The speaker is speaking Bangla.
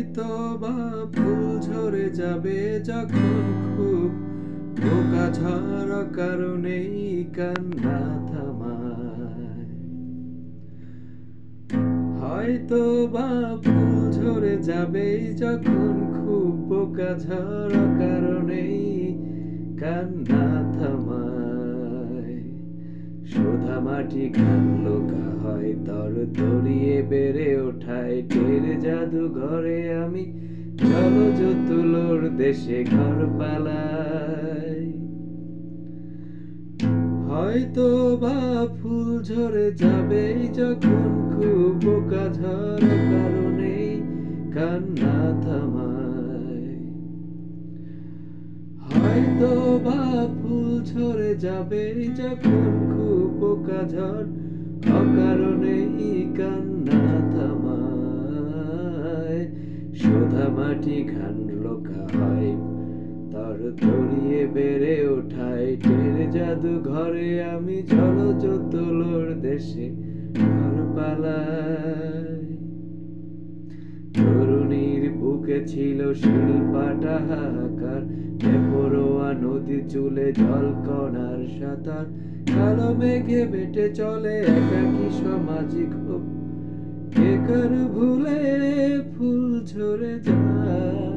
হয়তো বা ফুল ঝরে যাবে যখন খুব বোকা ঝরা কারণেই কান্না থামায়। হয়তো বা ফুল ঝরে যাবে যখন খুব বোকা ঝরা কারণেই কান্না থামায়। সোধা মাটি গান লোকা হয় তর তরিয়ে বেড়ে ওঠায় টের জাদু ঘরে আমি জলজ তুলোর দেশে ঘর পালাই। হয়তো বা ফুল ঝরে যাবে যখন খুব বোকা ঝরা কারণেই কান্না থামায়। হয়তো বা ফুল ঝরে যাবে যখন খুব বোকা ঝড় অকারণেই কান্না থামায়। সোধা মাটি ঘান লোকা হয় তর তরিয়ে বেড়ে ওঠায় টের জাদু ঘরে আমি জলজ তুলোর দেশে ঘর পালাই। তরুণীর বুকে ছিল শিল্পাটা হাহাকার, বেপরোয়া নদী চুলে জলকণার সাঁতার, কালো মেঘে বেটে চলে একাকী সামাজিক হোক, কে কার ভুলে ফুল ঝরে যায়।